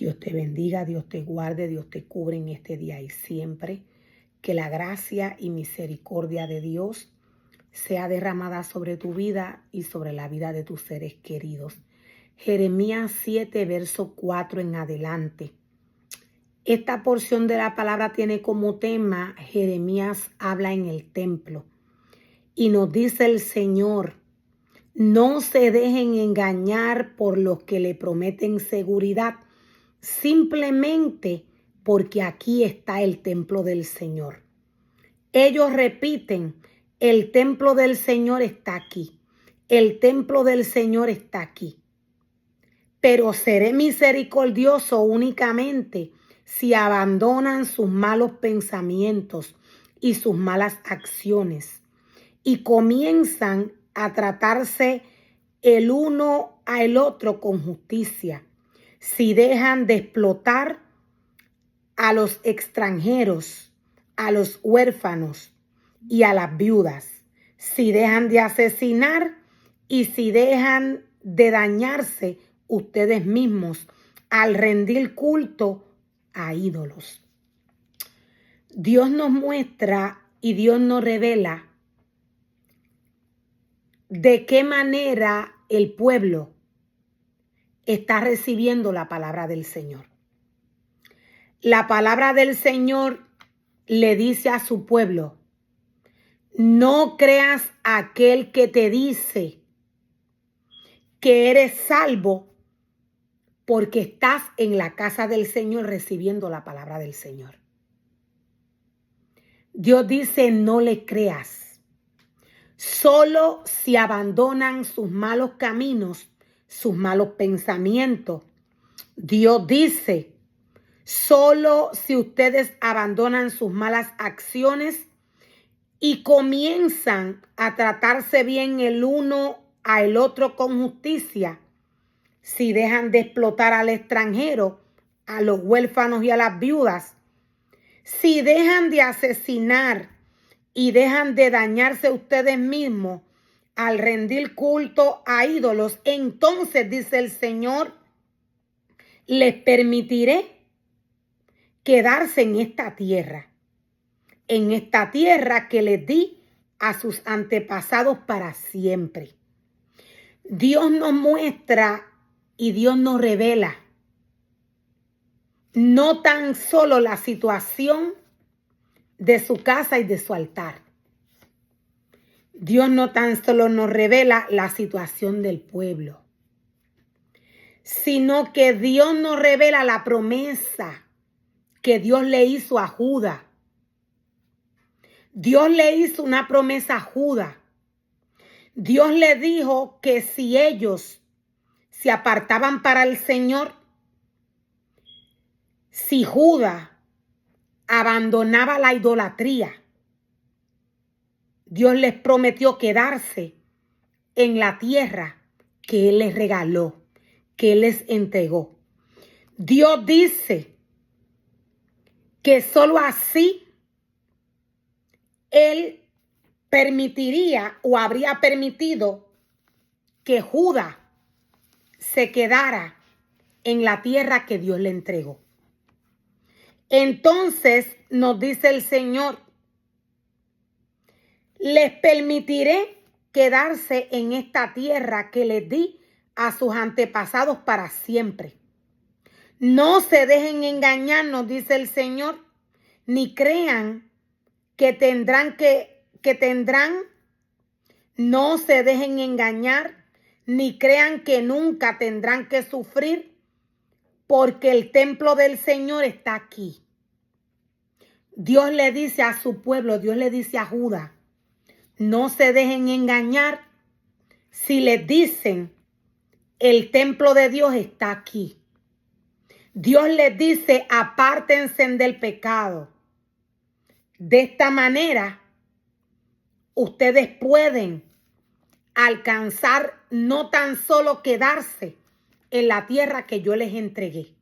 Dios te bendiga, Dios te guarde, Dios te cubre en este día y siempre. Que la gracia y misericordia de Dios sea derramada sobre tu vida y sobre la vida de tus seres queridos. Jeremías 7, verso 4 en adelante. Esta porción de la palabra tiene como tema Jeremías habla en el templo. Y nos dice el Señor, no se dejen engañar por los que le prometen seguridad, simplemente porque aquí está el templo del Señor. Ellos repiten, el templo del Señor está aquí, el templo del Señor está aquí. Pero seré misericordioso únicamente si abandonan sus malos pensamientos y sus malas acciones y comienzan a tratarse el uno al otro con justicia, si dejan de explotar a los extranjeros, a los huérfanos y a las viudas, si dejan de asesinar y si dejan de dañarse ustedes mismos al rendir culto a ídolos. Dios nos muestra y Dios nos revela de qué manera el pueblo está recibiendo la palabra del Señor. La palabra del Señor le dice a su pueblo, no creas a aquel que te dice que eres salvo porque estás en la casa del Señor recibiendo la palabra del Señor. Dios dice, no le creas. Solo si abandonan sus malos caminos, sus malos pensamientos. Dios dice, solo si ustedes abandonan sus malas acciones y comienzan a tratarse bien el uno al otro con justicia, si dejan de explotar al extranjero, a los huérfanos y a las viudas, si dejan de asesinar y dejan de dañarse ustedes mismos al rendir culto a ídolos, entonces, dice el Señor, les permitiré quedarse en esta tierra que les di a sus antepasados para siempre. Dios nos muestra y Dios nos revela no tan solo la situación de su casa y de su altar. Dios no tan solo nos revela la situación del pueblo, sino que Dios nos revela la promesa que Dios le hizo a Judá. Dios le hizo una promesa a Judá. Dios le dijo que si ellos se apartaban para el Señor, si Judá abandonaba la idolatría, Dios les prometió quedarse en la tierra que Él les regaló, que Él les entregó. Dios dice que solo así Él permitiría o habría permitido que Judá se quedara en la tierra que Dios le entregó. Entonces nos dice el Señor, les permitiré quedarse en esta tierra que les di a sus antepasados para siempre. No se dejen engañar, nos dice el Señor, ni crean que tendrán, no se dejen engañar, ni crean que nunca tendrán que sufrir, porque el templo del Señor está aquí. Dios le dice a su pueblo, Dios le dice a Judá, no se dejen engañar si les dicen, el templo de Dios está aquí. Dios les dice, apártense del pecado. De esta manera, ustedes pueden alcanzar no tan solo quedarse en la tierra que yo les entregué,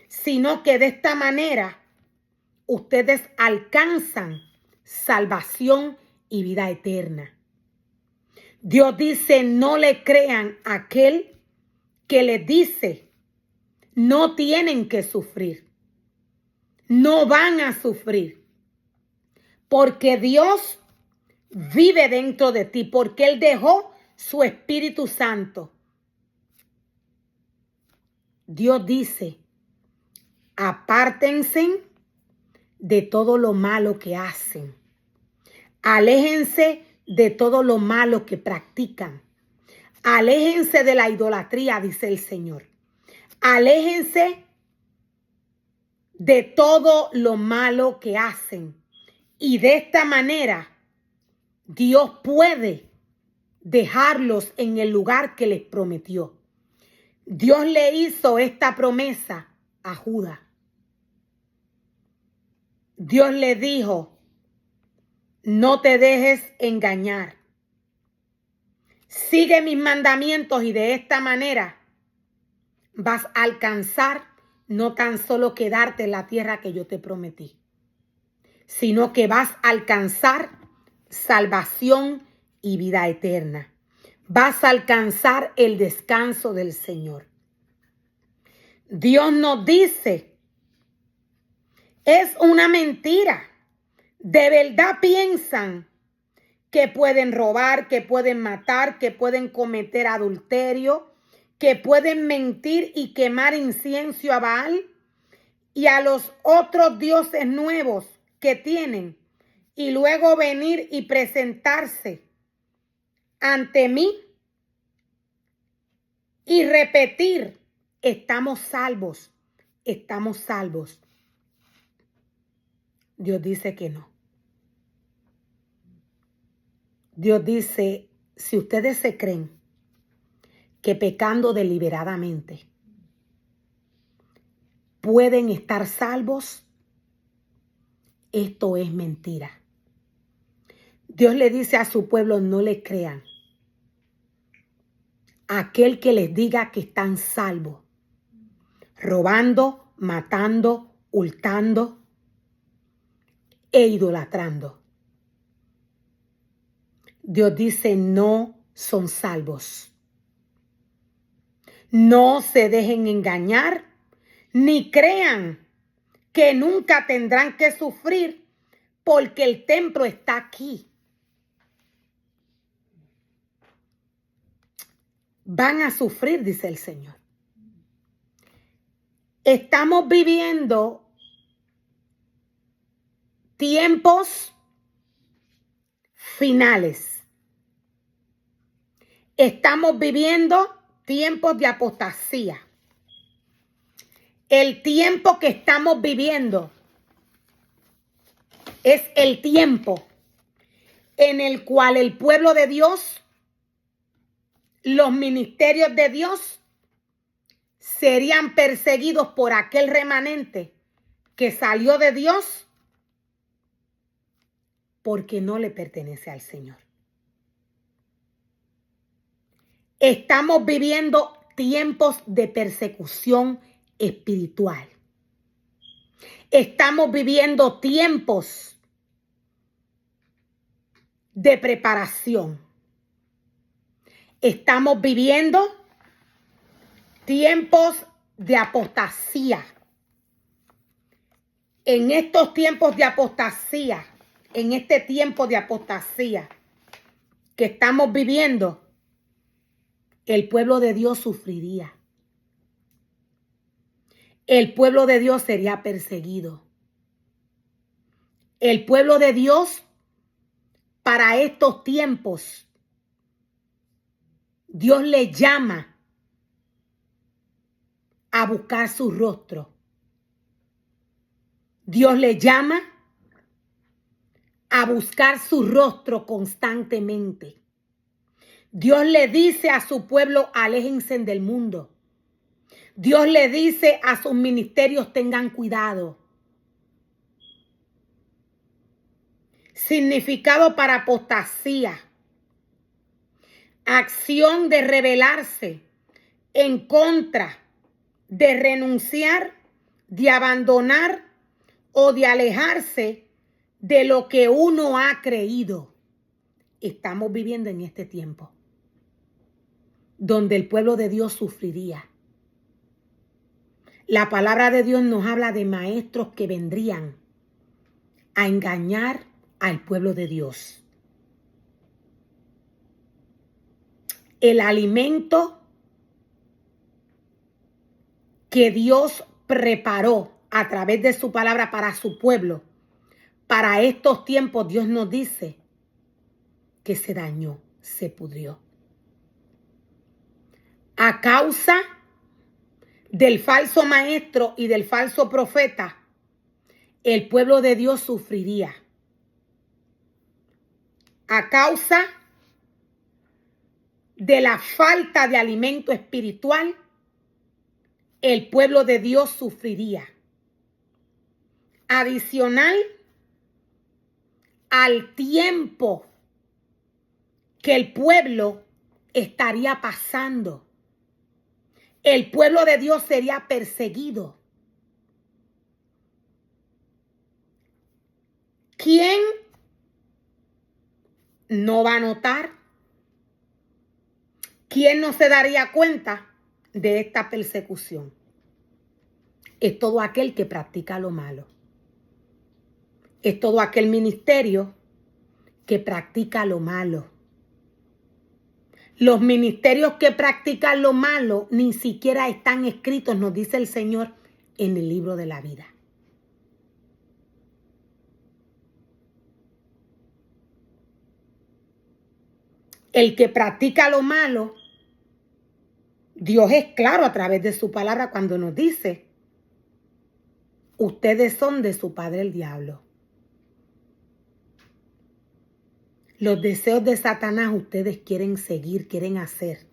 sino que de esta manera ustedes alcanzan salvación y vida eterna. Dios dice, no le crean a aquel que les dice, No tienen que sufrir. No van a sufrir. Porque Dios vive dentro de ti. Porque Él dejó su Espíritu Santo. Dios dice, apártense de todo lo malo que hacen. Aléjense de todo lo malo que practican. Aléjense de la idolatría, dice el Señor. Aléjense de todo lo malo que hacen. Y de esta manera, Dios puede dejarlos en el lugar que les prometió. Dios le hizo esta promesa a Judas. Dios le dijo, no te dejes engañar. Sigue mis mandamientos y de esta manera vas a alcanzar no tan solo quedarte en la tierra que yo te prometí, sino que vas a alcanzar salvación y vida eterna. Vas a alcanzar el descanso del Señor. Dios nos dice, es una mentira. ¿De verdad piensan que pueden robar, que pueden matar, que pueden cometer adulterio, que pueden mentir y quemar incienso a Baal y a los otros dioses nuevos que tienen y luego venir y presentarse ante mí y repetir, estamos salvos, estamos salvos? Dios dice que no. Dios dice, si ustedes se creen que pecando deliberadamente pueden estar salvos, esto es mentira. Dios le dice a su pueblo, no le crean. Aquel que les diga que están salvos, robando, matando, hurtando e idolatrando. Dios dice, no son salvos. No se dejen engañar, ni crean que nunca tendrán que sufrir, porque el templo está aquí. Van a sufrir, dice el Señor. Estamos viviendo tiempos finales. Estamos viviendo tiempos de apostasía. El tiempo que estamos viviendo es el tiempo en el cual el pueblo de Dios, los ministerios de Dios, serían perseguidos por aquel remanente que salió de Dios porque no le pertenece al Señor. Estamos viviendo tiempos de persecución espiritual. Estamos viviendo tiempos de preparación. Estamos viviendo tiempos de apostasía. En estos tiempos de apostasía, en este tiempo de apostasía que estamos viviendo, el pueblo de Dios sufriría. El pueblo de Dios sería perseguido. El pueblo de Dios, para estos tiempos, Dios le llama a buscar su rostro. Dios le llama a buscar su rostro constantemente. Dios le dice a su pueblo, aléjense del mundo. Dios le dice a sus ministerios, tengan cuidado. Significado para apostasía. Acción de rebelarse en contra, de renunciar, de abandonar o de alejarse de lo que uno ha creído. Estamos viviendo en este tiempo donde el pueblo de Dios sufriría. La palabra de Dios nos habla de maestros que vendrían a engañar al pueblo de Dios. El alimento que Dios preparó a través de su palabra para su pueblo, para estos tiempos, Dios nos dice que se dañó, se pudrió. A causa del falso maestro y del falso profeta, el pueblo de Dios sufriría. A causa de la falta de alimento espiritual, el pueblo de Dios sufriría. Adicional al tiempo que el pueblo estaría pasando, el pueblo de Dios sería perseguido. ¿Quién no va a notar? ¿Quién no se daría cuenta de esta persecución? Es todo aquel que practica lo malo. Es todo aquel ministerio que practica lo malo. Los ministerios que practican lo malo ni siquiera están escritos, nos dice el Señor, en el libro de la vida. El que practica lo malo, Dios es claro a través de su palabra cuando nos dice: ustedes son de su padre el diablo. Los deseos de Satanás ustedes quieren seguir, quieren hacer.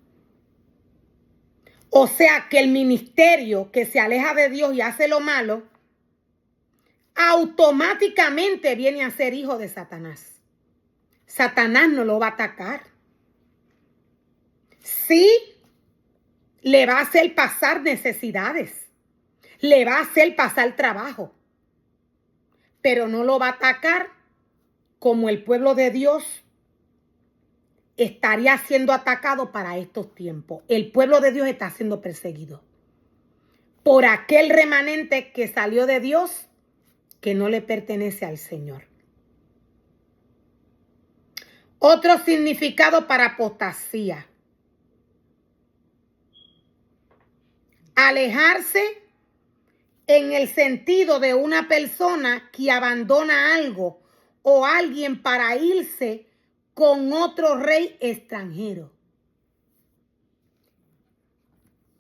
O sea que el ministerio que se aleja de Dios y hace lo malo, automáticamente viene a ser hijo de Satanás. Satanás no lo va a atacar. Sí, le va a hacer pasar necesidades, le va a hacer pasar trabajo, pero no lo va a atacar como el pueblo de Dios estaría siendo atacado para estos tiempos. El pueblo de Dios está siendo perseguido por aquel remanente que salió de Dios, que no le pertenece al Señor. Otro significado para apostasía: alejarse en el sentido de una persona que abandona algo o alguien para irse con otro rey extranjero.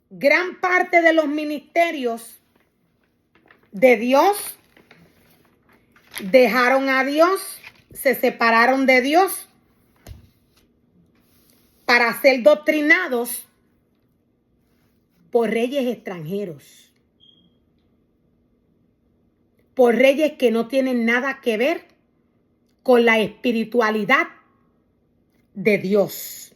Gran parte de los ministerios de Dios dejaron a Dios, se separaron de Dios para ser doctrinados por reyes extranjeros, por reyes que no tienen nada que ver con la espiritualidad de Dios.